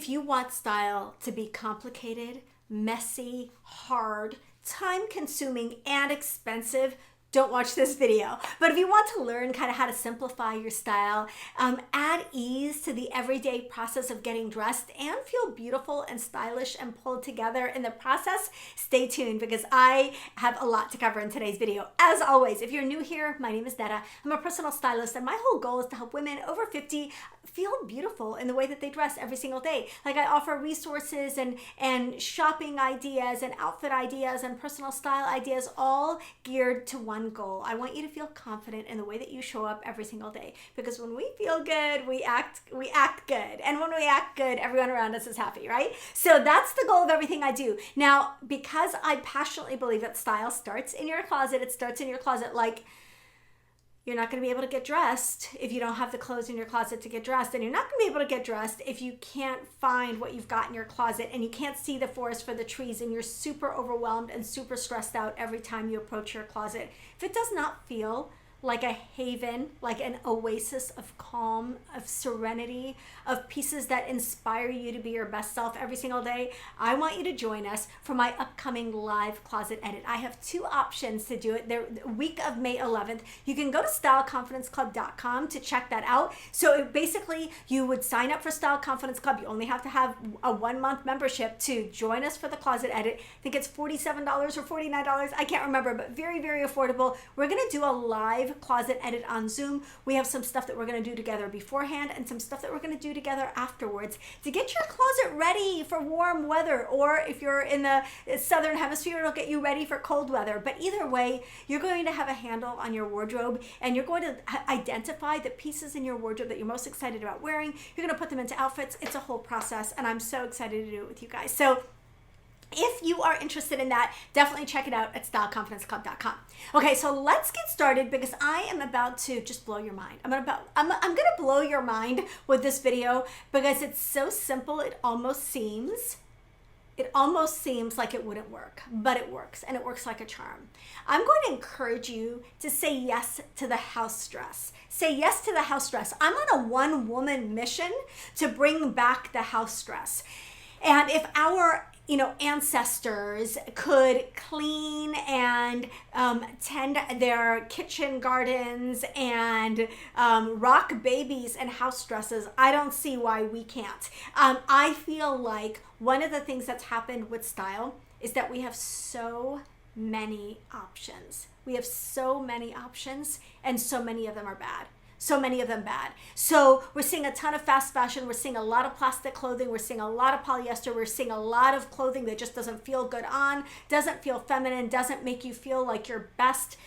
If you want style to be complicated, messy, hard, time-consuming, and expensive, don't watch this video. But if you want to learn kind of how to simplify your style, add ease to the everyday process of getting dressed, and feel beautiful and stylish and pulled together in the process, stay tuned because I have a lot to cover in today's video. As always, if you're new here, my name is Netta. I'm a personal stylist, and my whole goal is to help women over 50 feel beautiful in the way that they dress every single day. Like, I offer resources and shopping ideas and outfit ideas and personal style ideas, all geared to one goal. I want you to feel confident in the way that you show up every single day, because when we feel good, we act good. And when we act good, everyone around us is happy, right? So that's the goal of everything I do. Now, because I passionately believe that style starts in your closet, it starts in your closet. Like, you're not going to be able to get dressed if you don't have the clothes in your closet to get dressed. And you're not going to be able to get dressed if you can't find what you've got in your closet and you can't see the forest for the trees and you're super overwhelmed and super stressed out every time you approach your closet. If it does not feel like a haven, like an oasis of calm, of serenity, of pieces that inspire you to be your best self every single day, I want you to join us for my upcoming live closet edit. I have two options to do it. The week of May 11th, you can go to styleconfidenceclub.com to check that out. So basically, you would sign up for Style Confidence Club. You only have to have a 1-month membership to join us for the closet edit. I think it's $47 or $49. I can't remember, but very, very affordable. We're going to do a live closet edit on Zoom. We have some stuff that we're going to do together beforehand and some stuff that we're going to do together afterwards to get your closet ready for warm weather, or if you're in the southern hemisphere, it'll get you ready for cold weather. But either way, you're going to have a handle on your wardrobe, and you're going to identify the pieces in your wardrobe that you're most excited about wearing. You're going to put them into outfits. It's a whole process, and I'm so excited to do it with you guys. So if you are interested in that, definitely check it out at styleconfidenceclub.com. Okay, so let's get started because I am about to just blow your mind. I'm gonna blow your mind with this video because it's so simple. It almost seems like it wouldn't work, but it works, and it works like a charm. I'm going to encourage you to say yes to the house dress. Say yes to the house dress. I'm on a one-woman mission to bring back the house dress. And if our ancestors could clean and tend their kitchen gardens and rock babies and house dresses, I don't see why we can't. I feel like one of the things that's happened with style is that we have so many options. We have so many options, and so many of them are bad. So many of them bad. So we're seeing a ton of fast fashion. We're seeing a lot of plastic clothing. We're seeing a lot of polyester. We're seeing a lot of clothing that just doesn't feel good on, doesn't feel feminine, doesn't make you feel like your best,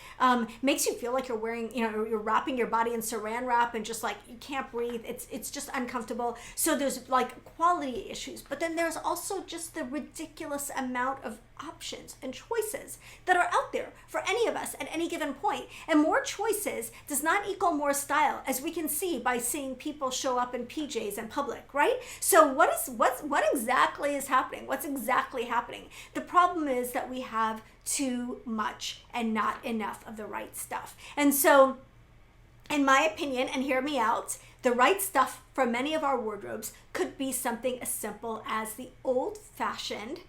makes you feel like you're wearing, you're wrapping your body in saran wrap and just like you can't breathe. It's just uncomfortable. So there's like quality issues, but then there's also just the ridiculous amount of options and choices that are out there for any of us at any given point. And more choices does not equal more style, as we can see by seeing people show up in PJs in public, right? So what exactly is happening? What's exactly happening? The problem is that we have too much and not enough of the right stuff. And so, in my opinion, and hear me out, the right stuff for many of our wardrobes could be something as simple as the old-fashioned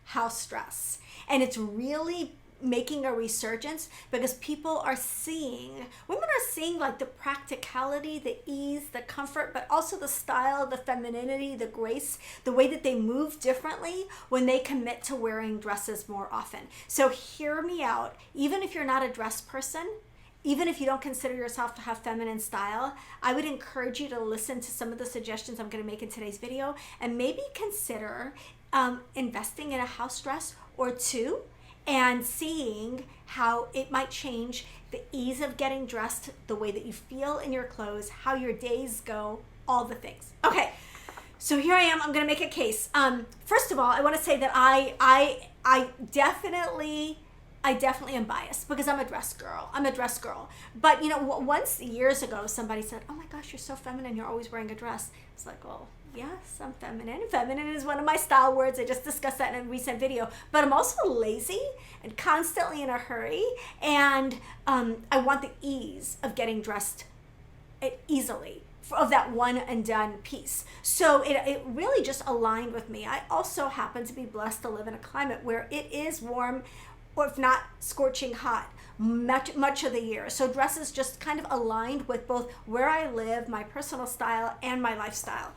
house dress. And it's really making a resurgence because women are seeing like the practicality, the ease, the comfort, but also the style, the femininity, the grace, the way that they move differently when they commit to wearing dresses more often. So hear me out. Even if you're not a dress person, even if you don't consider yourself to have feminine style, I would encourage you to listen to some of the suggestions I'm going to make in today's video and maybe consider investing in a house dress or two and seeing how it might change the ease of getting dressed, the way that you feel in your clothes, how your days go, all the things. Okay, so here I am. I'm going to make a case. First of all, I want to say that I definitely am biased because I'm a dress girl. But once years ago, somebody said, "Oh my gosh, you're so feminine. You're always wearing a dress." It's like, well, yes, I'm feminine. Feminine is one of my style words. I just discussed that in a recent video. But I'm also lazy and constantly in a hurry. And I want the ease of getting dressed easily. of that one and done piece. So it really just aligned with me. I also happen to be blessed to live in a climate where it is warm, or if not scorching hot, much of the year. So dresses just kind of aligned with both where I live, my personal style, and my lifestyle.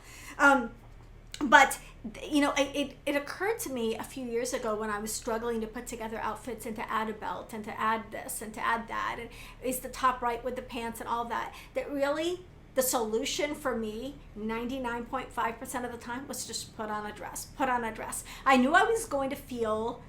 But it occurred to me a few years ago when I was struggling to put together outfits and to add a belt and to add this and to add that, and is the top right with the pants and all that really the solution for me 99.5% of the time was just put on a dress. I knew I was going to feel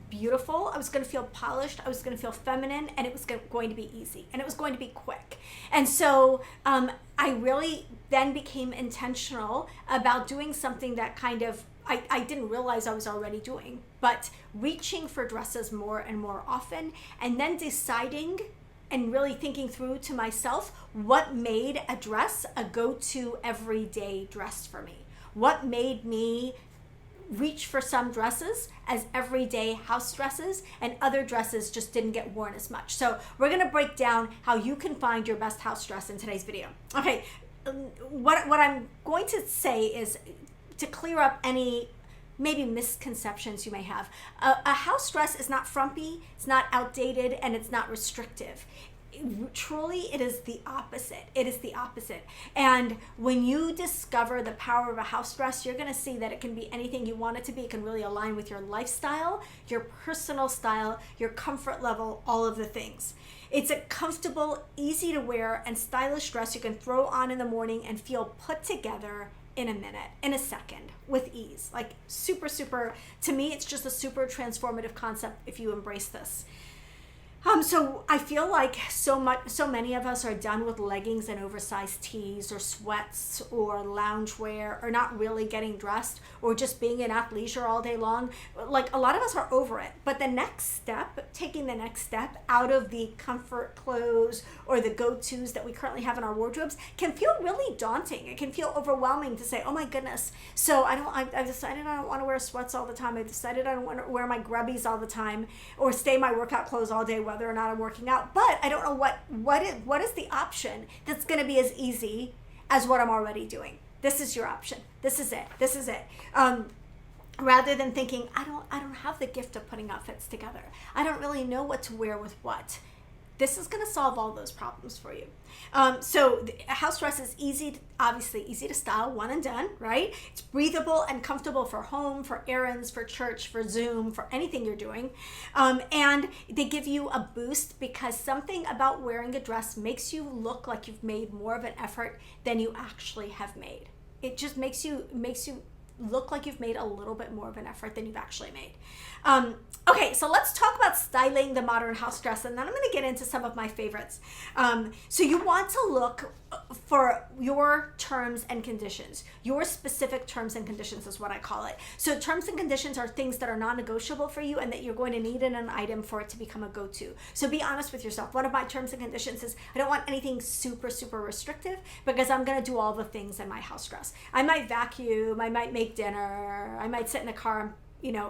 beautiful, I was going to feel polished, I was going to feel feminine, and it was going to be easy, and it was going to be quick. And so I really then became intentional about doing something that kind of I didn't realize I was already doing, but reaching for dresses more and more often, and then deciding and really thinking through to myself what made a dress a go-to everyday dress for me. What made me reach for some dresses as everyday house dresses, and other dresses just didn't get worn as much. So we're gonna break down how you can find your best house dress in today's video. Okay, what I'm going to say is to clear up any maybe misconceptions you may have. A house dress is not frumpy, it's not outdated, and it's not restrictive. Truly, it is the opposite. It is the opposite. And when you discover the power of a house dress, you're going to see that it can be anything you want it to be. It can really align with your lifestyle, your personal style, your comfort level, all of the things. It's a comfortable, easy to wear, and stylish dress you can throw on in the morning and feel put together in a minute, in a second, with ease. Like super, to me, it's just a super transformative concept if you embrace this. So I feel like so many of us are done with leggings and oversized tees or sweats or loungewear, or not really getting dressed, or just being in athleisure all day long. Like a lot of us are over it. But the next step, taking the next step out of the comfort clothes or the go-tos that we currently have in our wardrobes, can feel really daunting. It can feel overwhelming to say, oh my goodness. So I've decided I don't want to wear sweats all the time. I decided I don't want to wear my grubbies all the time, or stay in my workout clothes all day, whether or not I'm working out. But I don't know what is the option that's going to be as easy as what I'm already doing. This is your option. This is it. Rather than thinking, I don't have the gift of putting outfits together, I don't really know what to wear with what. This is going to solve all those problems for you. So a house dress is obviously easy to style, one and done, right? It's breathable and comfortable for home, for errands, for church, for Zoom, for anything you're doing. And they give you a boost because something about wearing a dress makes you look like you've made more of an effort than you actually have made. It just makes you look like you've made a little bit more of an effort than you've actually made. Okay, so let's talk about styling the modern house dress, and then I'm going to get into some of my favorites. So you want to look for your terms and conditions. Your specific terms and conditions is what I call it. So terms and conditions are things that are non-negotiable for you and that you're going to need in an item for it to become a go-to. So be honest with yourself. One of my terms and conditions is I don't want anything super restrictive, because I'm going to do all the things in my house dress. I might vacuum, I might make dinner, I might sit in a car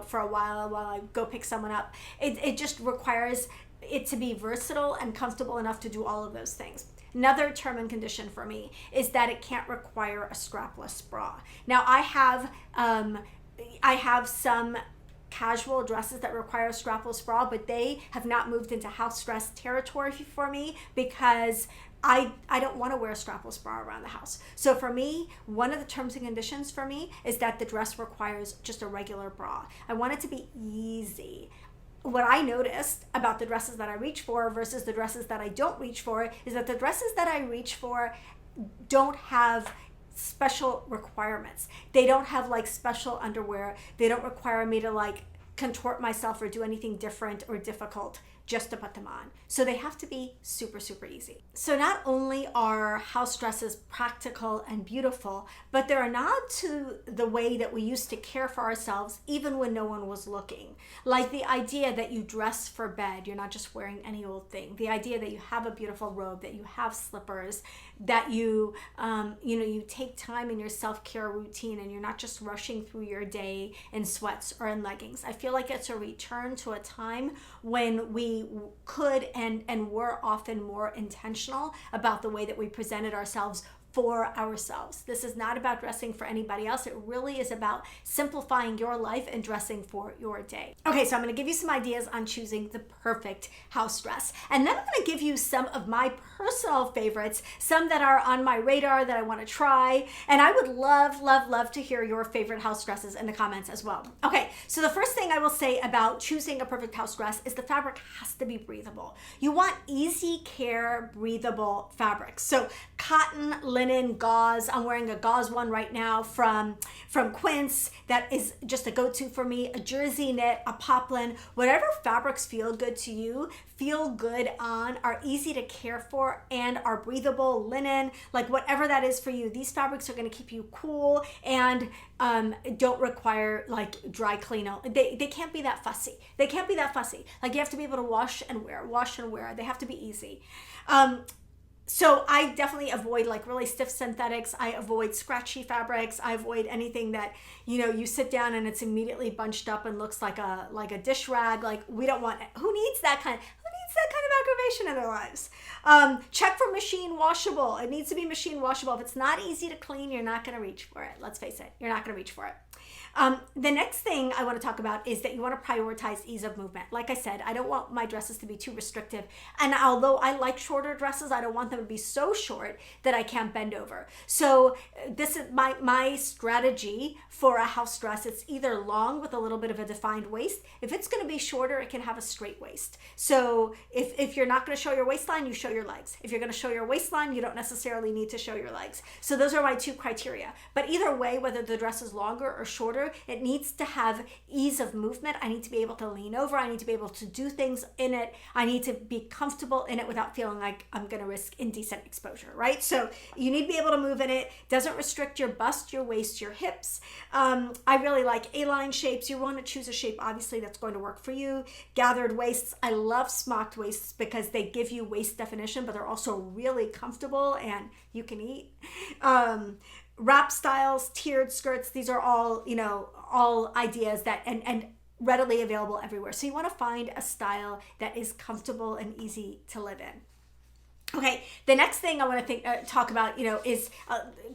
for a while I go pick someone up. It just requires it to be versatile and comfortable enough to do all of those things. Another term and condition for me is that it can't require a strapless bra. Now I have some casual dresses that require a strapless bra, but they have not moved into house dress territory for me because I don't want to wear a strapless bra around the house. So for me, one of the terms and conditions for me is that the dress requires just a regular bra. I want it to be easy. What I noticed about the dresses that I reach for versus the dresses that I don't reach for is that the dresses that I reach for don't have special requirements. They don't have like special underwear. They don't require me to like contort myself or do anything different or difficult just to put them on. So they have to be super easy. So not only are house dresses practical and beautiful, but they're a nod to the way that we used to care for ourselves even when no one was looking. Like the idea that you dress for bed, you're not just wearing any old thing. The idea that you have a beautiful robe, that you have slippers, that you take time in your self-care routine and you're not just rushing through your day in sweats or in leggings. I feel like it's a return to a time when we could and were often more intentional about the way that we presented ourselves for ourselves. This is not about dressing for anybody else. It really is about simplifying your life and dressing for your day. Okay, so I'm going to give you some ideas on choosing the perfect house dress. And then I'm going to give you some of my personal favorites, some that are on my radar that I want to try. And I would love, love, love to hear your favorite house dresses in the comments as well. Okay, so the first thing I will say about choosing a perfect house dress is the fabric has to be breathable. You want easy care, breathable fabrics. So cotton, linen, gauze. I'm wearing a gauze one right now from Quince. That is just a go-to for me. A jersey knit, a poplin, whatever fabrics feel good to you, feel good on, are easy to care for, and are breathable. Linen, like whatever that is for you. These fabrics are going to keep you cool and don't require like dry clean. They can't be that fussy. They can't be that fussy. Like you have to be able to wash and wear, wash and wear. They have to be easy. So I definitely avoid like really stiff synthetics. I avoid scratchy fabrics. I avoid anything that, you know, you sit down and it's immediately bunched up and looks like a dish rag. Like we don't want, who needs that kind of aggravation in their lives? Check for machine washable. It needs to be machine washable. If it's not easy to clean, you're not going to reach for it. Let's face it, you're not going to reach for it. The next thing I want to talk about is that you want to prioritize ease of movement. Like I said, I don't want my dresses to be too restrictive. And although I like shorter dresses, I don't want them to be so short that I can't bend over. So this is my strategy for a house dress. It's either long with a little bit of a defined waist. If it's going to be shorter, it can have a straight waist. So if you're not going to show your waistline, you show your legs. If you're going to show your waistline, you don't necessarily need to show your legs. So those are my two criteria. But either way, whether the dress is longer or shorter, it needs to have ease of movement. I need to be able to lean over. I need to be able to do things in it. I need to be comfortable in it without feeling like I'm going to risk indecent exposure, right? So you need to be able to move in it. Doesn't restrict your bust, your waist, your hips. I really like A-line shapes. You want to choose a shape, obviously, that's going to work for you. Gathered waists. I love smocked waists because they give you waist definition, but they're also really comfortable and you can eat. Wrap styles, tiered skirts, these are all, you know, all ideas that and readily available everywhere. So you want to find a style that is comfortable and easy to live in. Okay, the next thing I want to talk about, you know, is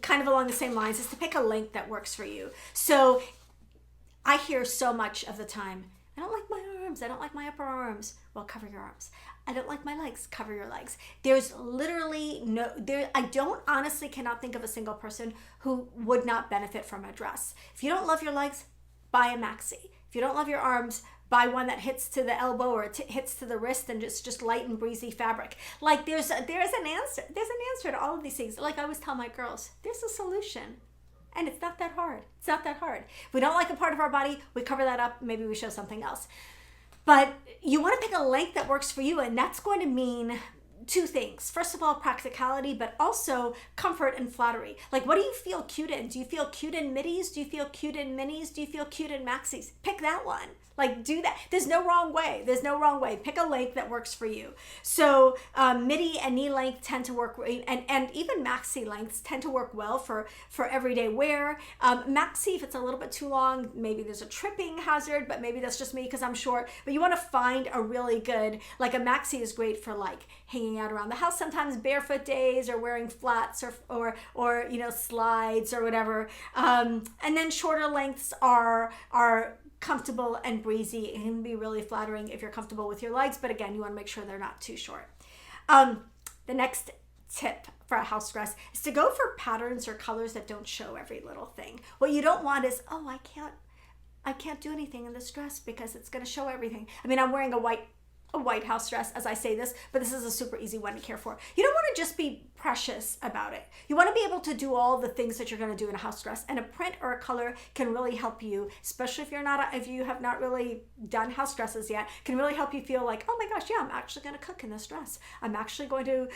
kind of along the same lines, is to pick a length that works for you. So I hear so much of the time, I don't like my arms, I don't like my upper arms. Well, cover your arms. I don't like my legs, cover your legs. There's literally I honestly cannot think of a single person who would not benefit from a dress. If you don't love your legs, buy a maxi. If you don't love your arms, buy one that hits to the elbow or hits to the wrist and just light and breezy fabric. Like there's an answer. There's an answer to all of these things. Like I always tell my girls, there's a solution. And it's not that hard. It's not that hard. If we don't like a part of our body, we cover that up. Maybe we show something else. But you want to pick a length that works for you, and that's going to mean two things. First of all, practicality, but also comfort and flattery. Like, what do you feel cute in? Do you feel cute in middies? Do you feel cute in minis? Do you feel cute in maxis? Pick that one. Like, do that. There's no wrong way. There's no wrong way. Pick a length that works for you. So midi and knee length tend to work, and even maxi lengths tend to work well for everyday wear. Maxi, if it's a little bit too long, maybe there's a tripping hazard, but maybe that's just me because I'm short. But you want to find a really good, like a maxi is great for like hanging out around the house sometimes, barefoot days, or wearing flats or you know, slides or whatever. And then shorter lengths are comfortable and breezy. It can be really flattering if you're comfortable with your legs, but again, you want to make sure they're not too short. The next tip for a house dress is to go for patterns or colors that don't show every little thing. What you don't want is, oh, I can't do anything in this dress because it's going to show everything. I mean, I'm wearing a white house dress as I say this, but this is a super easy one to care for. You don't want to just be precious about it. You want to be able to do all the things that you're going to do in a house dress, and a print or a color can really help you, especially if you have not really done house dresses yet, can really help you feel like, oh my gosh, yeah, I'm actually going to cook in this dress. I'm actually going to,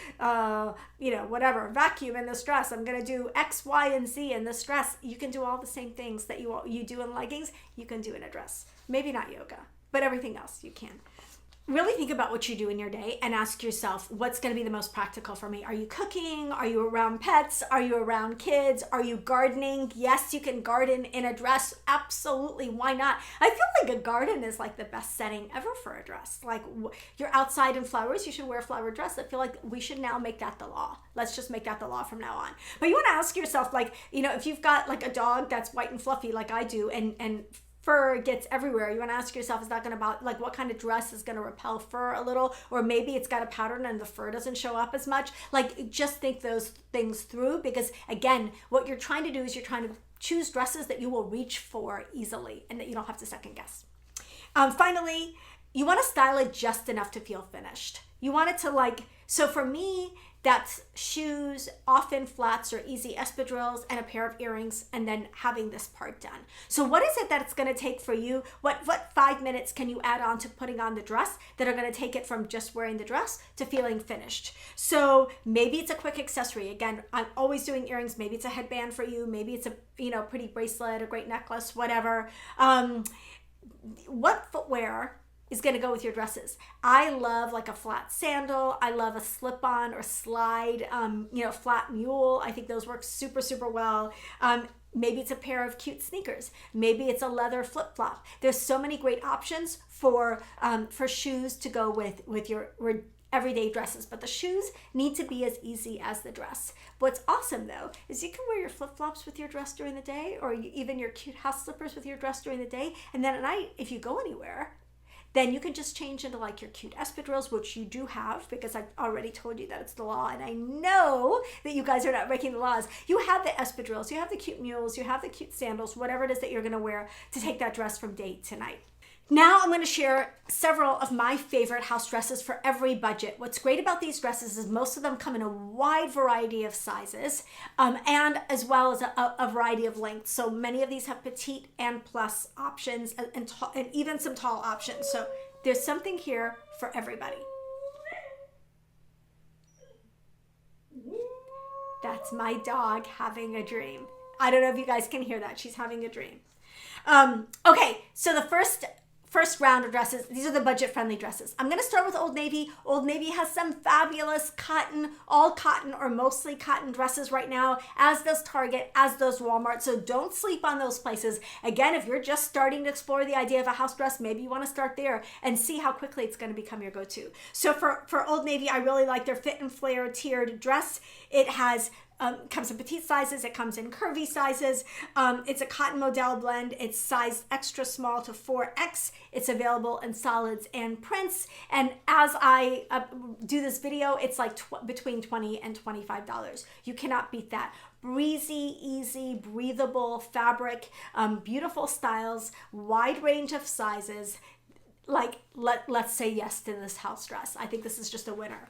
vacuum in this dress. I'm going to do X, Y, and Z in this dress. You can do all the same things that you do in leggings, you can do in a dress. Maybe not yoga, but everything else you can. really think about what you do in your day and ask yourself, what's going to be the most practical for me? Are you cooking? Are you around pets? Are you around kids? Are you gardening? Yes, you can garden in a dress. Absolutely. Why not? I feel like a garden is like the best setting ever for a dress. Like you're outside in flowers, you should wear a flower dress. I feel like we should now make that the law. Let's just make that the law from now on. But you want to ask yourself, like, you know, if you've got like a dog that's white and fluffy like I do, and fur gets everywhere, you want to ask yourself, is that going to, like, what kind of dress is going to repel fur a little? Or maybe it's got a pattern and the fur doesn't show up as much. Like, just think those things through, because again, what you're trying to do is you're trying to choose dresses that you will reach for easily and that you don't have to second guess. Finally, you want to style it just enough to feel finished. You want it to, like, so for me, that's shoes, often flats or easy espadrilles, and a pair of earrings, and then having this part done. So what is it that it's going to take for you? What 5 minutes can you add on to putting on the dress that are going to take it from just wearing the dress to feeling finished? So maybe it's a quick accessory. Again, I'm always doing earrings. Maybe it's a headband for you. Maybe it's a, you know, pretty bracelet, a great necklace, whatever. What footwear is going to go with your dresses? I love like a flat sandal. I love a slip-on or slide, you know, flat mule. I think those work super, super well. Maybe it's a pair of cute sneakers. Maybe it's a leather flip-flop. There's so many great options for shoes to go with your everyday dresses, but the shoes need to be as easy as the dress. What's awesome though is you can wear your flip-flops with your dress during the day, or even your cute house slippers with your dress during the day, and then at night, if you go anywhere, then you can just change into like your cute espadrilles, which you do have, because I've already told you that it's the law, and I know that you guys are not breaking the laws. You have the espadrilles, you have the cute mules, you have the cute sandals, whatever it is that you're going to wear to take that dress from day to night. Now I'm going to share several of my favorite house dresses for every budget. What's great about these dresses is most of them come in a wide variety of sizes, and as well as a variety of lengths. So many of these have petite and plus options, and even some tall options. So there's something here for everybody. That's my dog having a dream. I don't know if you guys can hear that. She's having a dream. Okay, so the first round of dresses, these are the budget-friendly dresses. I'm going to start with Old Navy. Old Navy has some fabulous cotton, all cotton or mostly cotton dresses right now, as does Target, as does Walmart. So don't sleep on those places. Again, if you're just starting to explore the idea of a house dress, maybe you want to start there and see how quickly it's going to become your go-to. So for Old Navy, I really like their Fit and Flare tiered dress. It has comes in petite sizes, it comes in curvy sizes. It's a cotton modal blend. It's sized extra small to 4X. It's available in solids and prints. And as I do this video, it's like between $20 and $25. You cannot beat that. Breezy, easy, breathable fabric, beautiful styles, wide range of sizes. Like, let's say yes to this house dress. I think this is just a winner.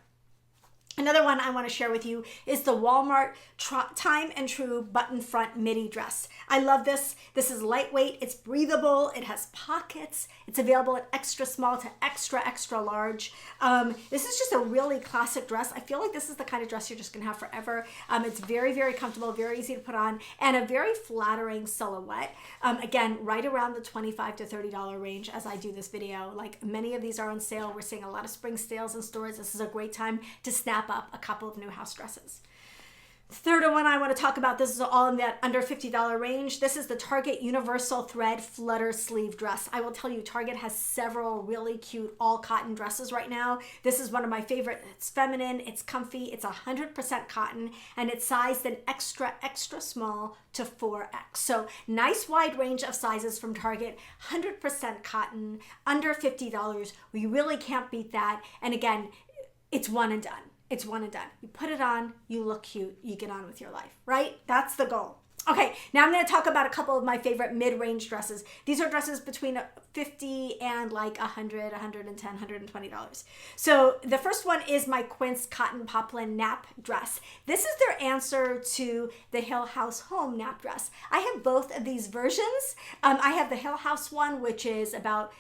Another one I want to share with you is the Walmart Time and True button front midi dress. I love this. This is lightweight, it's breathable, it has pockets, it's available in extra small to extra, extra large. This is just a really classic dress. I feel like this is the kind of dress you're just gonna have forever. It's very, very comfortable, very easy to put on, and a very flattering silhouette. Again, right around the $25 to $30 range as I do this video. Like, many of these are on sale. We're seeing a lot of spring sales in stores. This is a great time to snap up a couple of new house dresses. The third one I want to talk about, this is all in that under $50 range. This is the Target Universal Thread Flutter Sleeve Dress. I will tell you, Target has several really cute all cotton dresses right now. This is one of my favorite. It's feminine, it's comfy, it's 100% cotton, and it's sized an extra, extra small to 4X. So nice wide range of sizes from Target, 100% cotton, under $50. We really can't beat that. And again, it's one and done. It's one and done. You put it on, you look cute, you get on with your life, right? That's the goal. Okay, now I'm going to talk about a couple of my favorite mid-range dresses. These are dresses between $50 and like $100, $110, $120. So the first one is my Quince Cotton Poplin Nap dress. This is their answer to the Hill House Home Nap dress. I have both of these versions. I have the Hill House one, which is about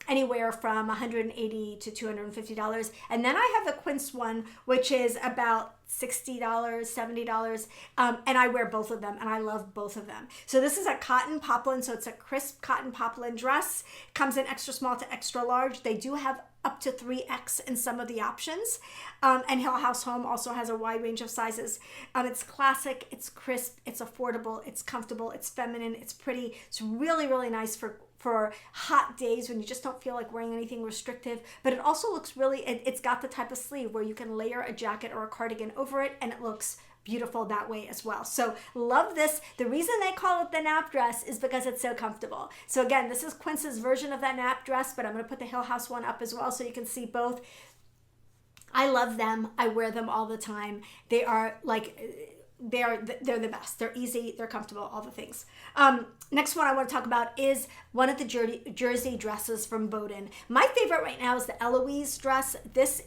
anywhere from $180 to $250. And then I have the Quince one, which is about $60, $70. And I wear both of them, and I love both of them. So this is a cotton poplin, so it's a crisp cotton poplin dress. It comes in extra small to extra large. They do have up to 3X in some of the options. And Hill House Home also has a wide range of sizes. It's classic, it's crisp, it's affordable, it's comfortable, it's feminine, it's pretty. It's really, really nice for hot days when you just don't feel like wearing anything restrictive. But it also looks really, it's got the type of sleeve where you can layer a jacket or a cardigan over it, and it looks beautiful that way as well. So love this. The reason they call it the nap dress is because it's so comfortable. So again, this is Quince's version of that nap dress, but I'm going to put the Hill House one up as well so you can see both. I love them. I wear them all the time. They are like, they're the best. They're easy, they're comfortable, all the things. Next one I want to talk about is one of the jersey dresses from Bowden. My favorite right now is the Eloise dress. These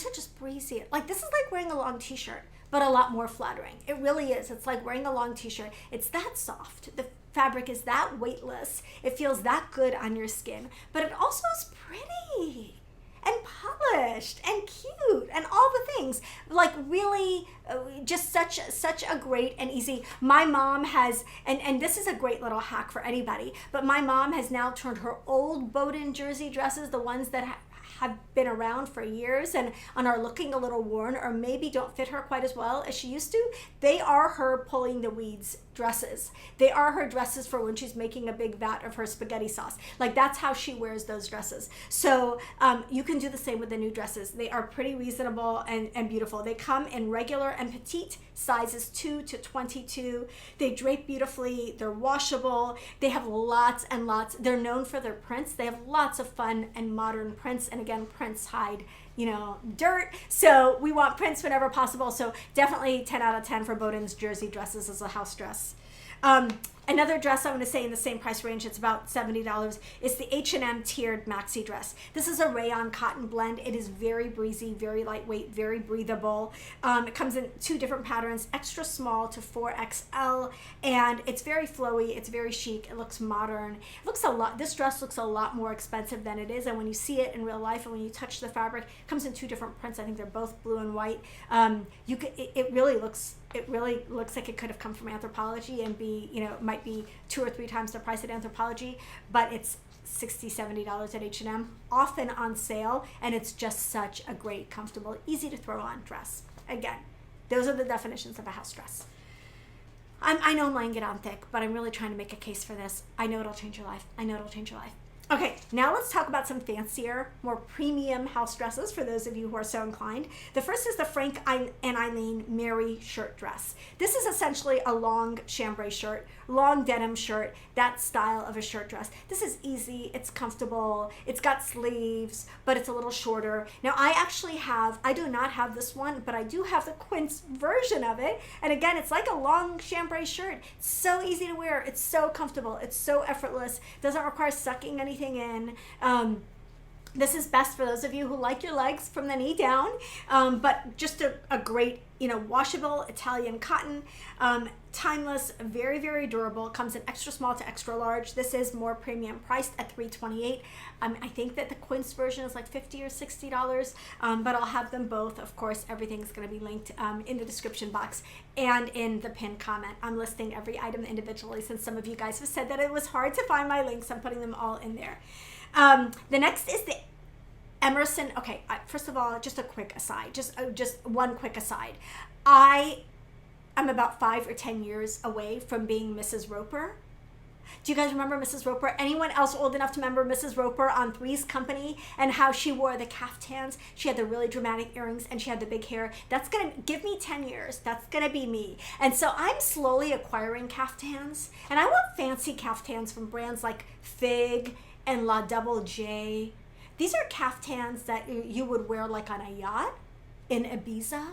are just breezy. Like, this is like wearing a long t-shirt, but a lot more flattering. It really is. It's like wearing a long t-shirt. It's that soft. The fabric is that weightless. It feels that good on your skin, but it also is pretty and polished and cute and all the things. Like, really just such a great and easy. My mom has, and this is a great little hack for anybody, but my mom has now turned her old Bowden jersey dresses, the ones that have been around for years and are looking a little worn or maybe don't fit her quite as well as she used to, they are her pulling the weeds dresses. They are her dresses for when she's making a big vat of her spaghetti sauce. Like, that's how she wears those dresses. So you can do the same with the new dresses. They are pretty reasonable and beautiful. They come in regular and petite sizes 2 to 22. They drape beautifully. They're washable. They have lots and lots. They're known for their prints. They have lots of fun and modern prints. And again, prints hide, dirt. So we want prints whenever possible. So definitely 10 out of 10 for Bowden's jersey dresses as a house dress. Another dress I'm going to say in the same price range, it's about $70, is the H&M tiered maxi dress. This is a rayon cotton blend. It is very breezy, very lightweight, very breathable. It comes in 2 different patterns, extra small to 4XL, and it's very flowy, it's very chic, it looks modern. This dress looks a lot more expensive than it is, and when you see it in real life and when you touch the fabric, it comes in 2 different prints. I think they're both blue and white. It really looks like it could have come from Anthropologie and might be 2 or 3 times the price at Anthropologie, but it's $60, $70 at H&M, often on sale, and it's just such a great, comfortable, easy to throw on dress. Again, those are the definitions of a house dress. I know I'm laying it on thick, but I'm really trying to make a case for this. I know it'll change your life. I know it'll change your life. Okay, now let's talk about some fancier, more premium house dresses for those of you who are so inclined. The first is the Frank and Eileen Mary shirt dress. This is essentially a long chambray shirt, long denim shirt, that style of a shirt dress. This is easy, it's comfortable, it's got sleeves, but it's a little shorter. Now I do not have this one, but I do have the Quince version of it. And again, it's like a long chambray shirt. It's so easy to wear, it's so comfortable, it's so effortless, doesn't require sucking anything in. This is best for those of you who like your legs from the knee down, but just a great, washable Italian cotton, timeless, very, very durable. Comes in extra small to extra large. This is more premium priced at $328. I think that the Quince version is like $50 or $60, but I'll have them both. Of course, everything's going to be linked in the description box and in the pinned comment. I'm listing every item individually since some of you guys have said that it was hard to find my links. I'm putting them all in there. The next is the Emerson. Okay, first of all, just a quick aside, just one quick aside. I'm about 5 or 10 years away from being Mrs. Roper. Do you guys remember Mrs. Roper? Anyone else old enough to remember Mrs. Roper on Three's Company and how she wore the caftans? She had the really dramatic earrings and she had the big hair. That's going to give me 10 years. That's going to be me. And so I'm slowly acquiring caftans, and I want fancy caftans from brands like Fig and La Double J. These are caftans that you would wear like on a yacht in Ibiza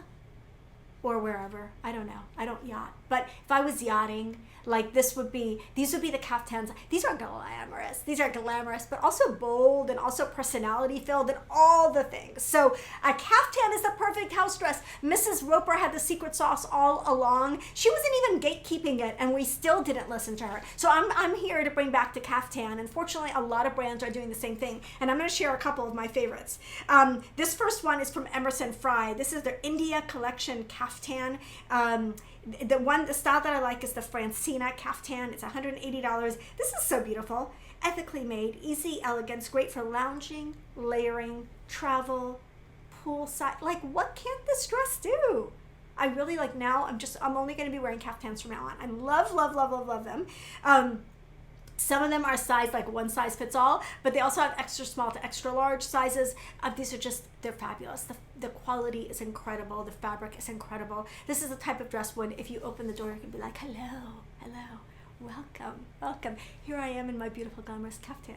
or wherever. I don't know. I don't yacht. But if I was yachting, like these would be the caftans. These are glamorous. These are glamorous, but also bold and also personality filled and all the things. So a caftan is the perfect house dress. Mrs. Roper had the secret sauce all along. She wasn't even gatekeeping it, and we still didn't listen to her. So I'm here to bring back the caftan. Unfortunately, a lot of brands are doing the same thing, and I'm going to share a couple of my favorites. This first one is from Emerson Fry. This is their India Collection caftan. The style that I like is the Francina caftan. It's $180. This is so beautiful. ethically made, easy elegance, great for lounging, layering, travel, poolside. Like, what can't this dress do? I really like now, I'm only going to be wearing caftans from now on. I love them. Some of them are sized like one size fits all, but they also have extra small to extra large sizes. These are just, they're fabulous. The quality is incredible. The fabric is incredible. This is the type of dress when if you open the door, you can be like, hello, welcome. Here I am in my beautiful glamorous caftan.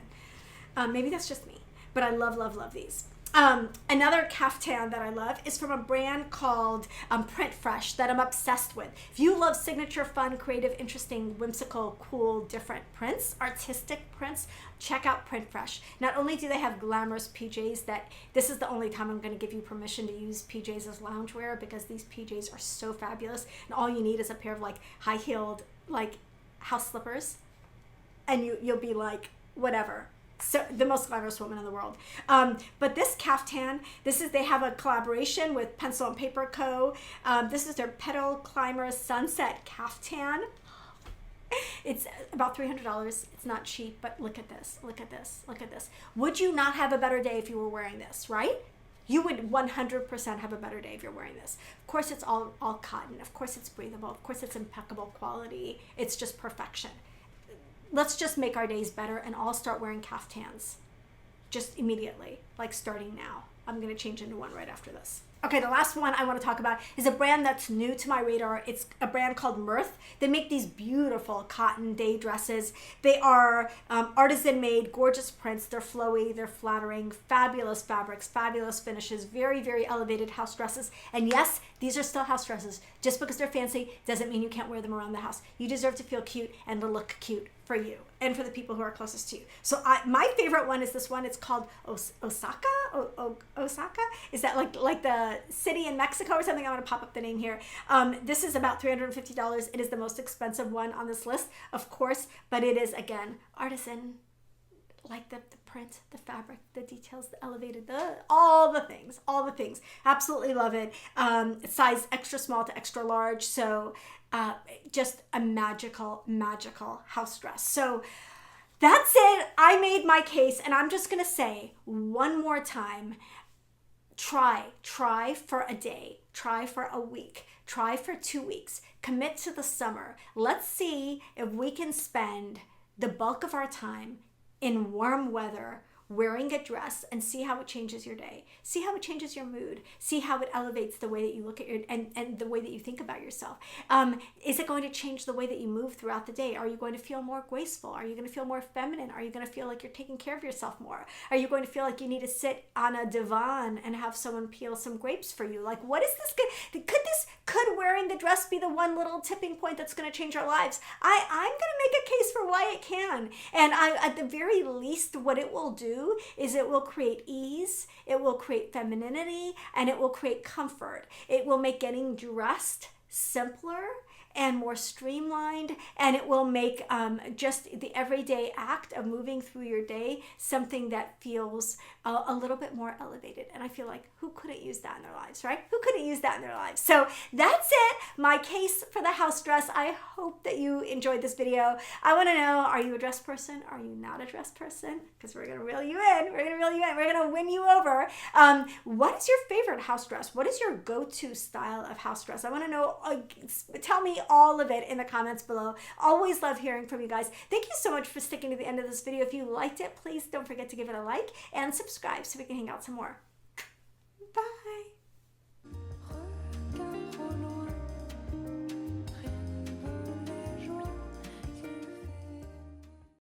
Maybe that's just me, but I love these. Another caftan that I love is from a brand called Print Fresh that I'm obsessed with. If you love signature, fun, creative, interesting, whimsical, cool, different prints, artistic prints, check out Print Fresh. Not only do they have glamorous PJs that this is the only time I'm going to give you permission to use PJs as loungewear because these PJs are so fabulous and all you need is a pair of like high-heeled like house slippers and you'll be like whatever. So the most glamorous woman in the world. But this caftan, they have a collaboration with Pencil and Paper Co. This is their Petal Climber Sunset Caftan. It's about $300. It's not cheap, but look at this. Would you not have a better day if you were wearing this, right? You would 100% have a better day if you're wearing this. Of course, it's all cotton. Of course, it's breathable. Of course, it's impeccable quality. It's just perfection. Let's just make our days better and all start wearing caftans just immediately, like starting now. I'm going to change into one right after this. Okay, the last one I want to talk about is a brand that's new to my radar. It's a brand called Mirth. They make these beautiful cotton day dresses. They are artisan made, gorgeous prints. They're flowy, they're flattering, fabulous fabrics, fabulous finishes, very elevated house dresses. And yes, these are still house dresses. Just because they're fancy doesn't mean you can't wear them around the house. You deserve to feel cute and to look cute for you and for the people who are closest to you. So my favorite one is this one. It's called Osaka. Osaka? Is that like the city in Mexico or something? I'm going to pop up the name here. This is about $350. It is the most expensive one on this list, of course, but it is, again, artisan. Like the print, the fabric, the details, the elevated, all the things. Absolutely love it. It's size extra small to extra large. So just a magical house dress. So that's it. I made my case and I'm just going to say one more time, try for a day, try for a week, try for 2 weeks, commit to the summer. Let's see if we can spend the bulk of our time in warm weather wearing a dress and see how it changes your day. See how it changes your mood. See how it elevates the way that you look at your and the way that you think about yourself. Is it going to change the way that you move throughout the day? Are you going to feel more graceful? Are you going to feel more feminine? Are you going to feel like you're taking care of yourself more? Are you going to feel like you need to sit on a divan and have someone peel some grapes for you? Like, what is this good? Could wearing the dress be the one little tipping point that's going to change our lives? I'm going to make a case for why it can. And at the very least, what it will do is it will create ease, it will create femininity, and it will create comfort. It will make getting dressed simpler and more streamlined, and it will make just the everyday act of moving through your day something that feels a little bit more elevated. And I feel like who couldn't use that in their lives, right? Who couldn't use that in their lives? So that's it, my case for the house dress. I hope that you enjoyed this video. I want to know, are you a dress person? Are you not a dress person? Because we're going to reel you in. We're going to win you over. What is your favorite house dress? What is your go-to style of house dress? I want to know. Tell me all of it in the comments below. Always love hearing from you guys. Thank you so much for sticking to the end of this video. If you liked it, please don't forget to give it a like and subscribe so we can hang out some more. Bye.